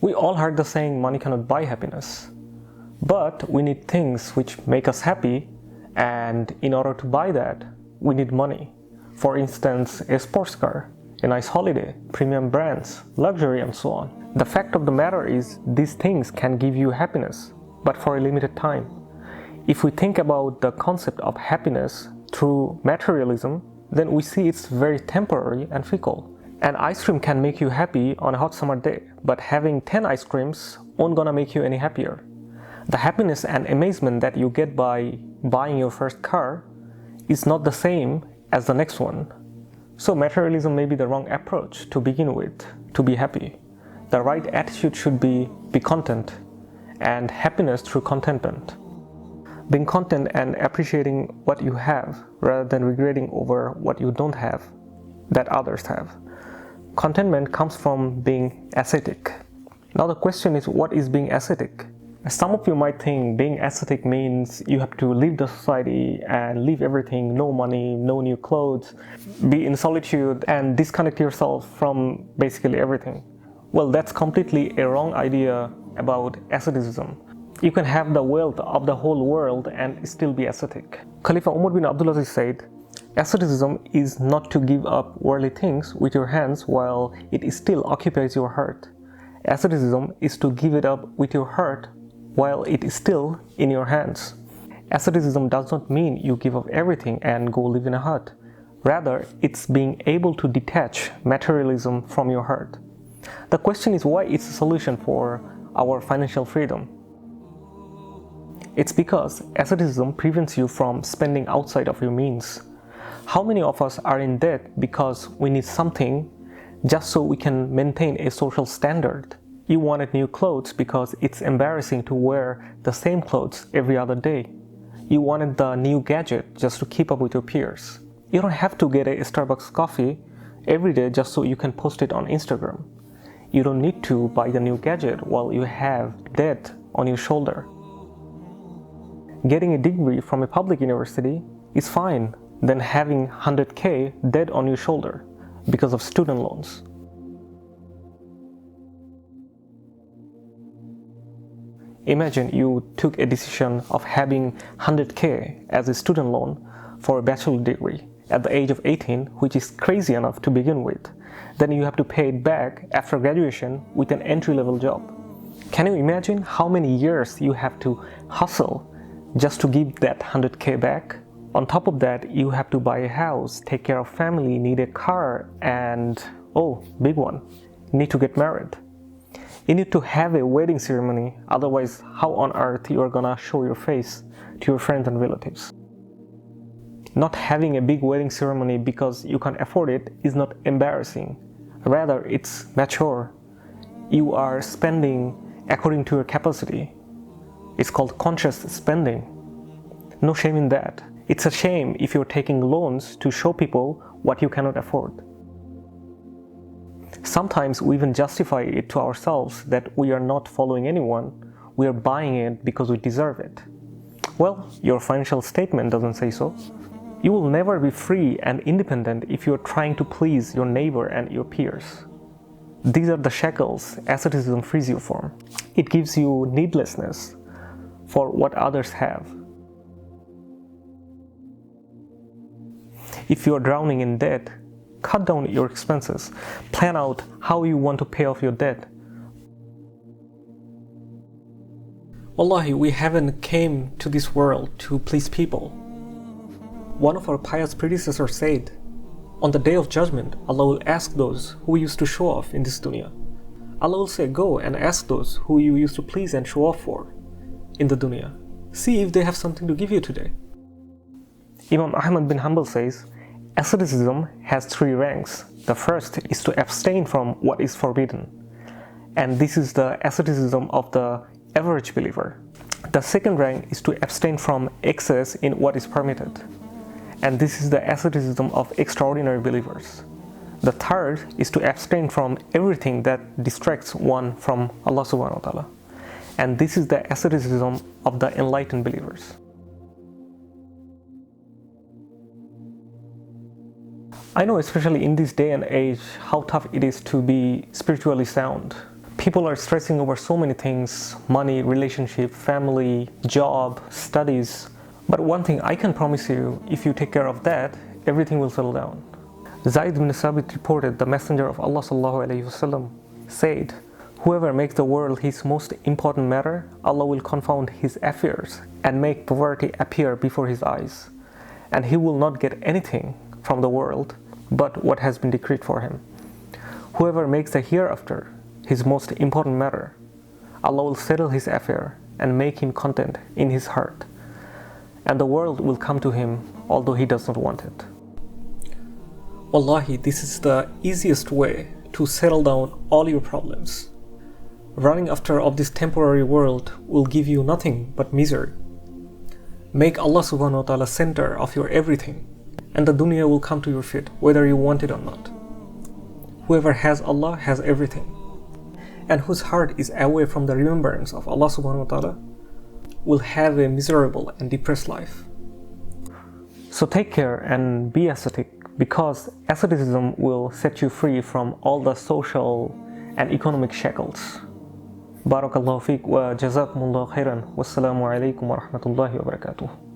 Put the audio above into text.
We all heard the saying, money cannot buy happiness. But we need things which make us happy, and in order to buy that, we need money. For instance, a sports car, a nice holiday, premium brands, luxury, and so on. The fact of the matter is, these things can give you happiness, but for a limited time. If we think about the concept of happiness through materialism, then we see it's very temporary and fickle. An ice cream can make you happy on a hot summer day, but having 10 ice creams won't gonna make you any happier. The happiness and amazement that you get by buying your first car is not the same as the next one. So materialism may be the wrong approach to begin with, to be happy. The right attitude should be content, and happiness through contentment. Being content and appreciating what you have rather than regretting over what you don't have that others have. Contentment comes from being ascetic. Now the question is, what is being ascetic? Some of you might think being ascetic means you have to leave the society and leave everything, no money, no new clothes, be in solitude and disconnect yourself from basically everything. Well, that's completely a wrong idea about asceticism. You can have the wealth of the whole world and still be ascetic. Khalifa Umar bin Abdulaziz said, asceticism is not to give up worldly things with your hands while it still occupies your heart. Asceticism is to give it up with your heart while it is still in your hands. Asceticism does not mean you give up everything and go live in a hut. Rather, it's being able to detach materialism from your heart. The question is why it's a solution for our financial freedom. It's because asceticism prevents you from spending outside of your means. How many of us are in debt because we need something just so we can maintain a social standard? You wanted new clothes because it's embarrassing to wear the same clothes every other day. You wanted the new gadget just to keep up with your peers. You don't have to get a Starbucks coffee every day just so you can post it on Instagram. You don't need to buy the new gadget while you have debt on your shoulder. Getting a degree from a public university is fine than having 100K debt on your shoulder because of student loans. Imagine you took a decision of having 100K as a student loan for a bachelor degree at the age of 18, which is crazy enough to begin with. Then you have to pay it back after graduation with an entry-level job. Can you imagine how many years you have to hustle just to give that 100K back? On top of that, you have to buy a house, take care of family, need a car, and oh, big one, need to get married. You need to have a wedding ceremony, otherwise how on earth you are gonna show your face to your friends and relatives? Not having a big wedding ceremony because you can't afford it is not embarrassing. Rather, it's mature. You are spending according to your capacity. It's called conscious spending. No shame in that. It's a shame if you're taking loans to show people what you cannot afford. Sometimes we even justify it to ourselves that we are not following anyone, we are buying it because we deserve it. Well, your financial statement doesn't say so. You will never be free and independent if you are trying to please your neighbor and your peers. These are the shackles asceticism frees you from. It gives you needlessness for what others have. If you are drowning in debt, cut down your expenses. Plan out how you want to pay off your debt. Wallahi, we haven't came to this world to please people. One of our pious predecessors said, on the day of judgment, Allah will ask those who used to show off in this dunya. Allah will say, go and ask those who you used to please and show off for in the dunya. See if they have something to give you today. Imam Ahmad bin Hanbal says, asceticism has 3 ranks. The first is to abstain from what is forbidden. And this is the asceticism of the average believer. The second rank is to abstain from excess in what is permitted. And this is the asceticism of extraordinary believers. The third is to abstain from everything that distracts one from Allah subhanahu wa ta'ala. And this is the asceticism of the enlightened believers. I know, especially in this day and age, how tough it is to be spiritually sound. People are stressing over so many things: money, relationship, family, job, studies. But one thing I can promise you, if you take care of that, everything will settle down. Zayd ibn Thabit reported the Messenger of Allah ﷺ said, "Whoever makes the world his most important matter, Allah will confound his affairs and make poverty appear before his eyes. And he will not get anything from the world but what has been decreed for him. Whoever makes the hereafter his most important matter, Allah will settle his affair and make him content in his heart. And the world will come to him although he does not want it." Wallahi, this is the easiest way to settle down all your problems. Running after of this temporary world will give you nothing but misery. Make Allah subhanahu wa ta'ala center of your everything, and the dunya will come to your feet whether you want it or not. Whoever has Allah has everything, and whose heart is away from the remembrance of Allah subhanahu wa ta'ala will have a miserable and depressed life. So take care and be ascetic, because asceticism will set you free from all the social and economic shackles. Barakallahu feek wa jazakumullahu khairan. Wassalamu alaikum wa rahmatullahi wa barakatuh.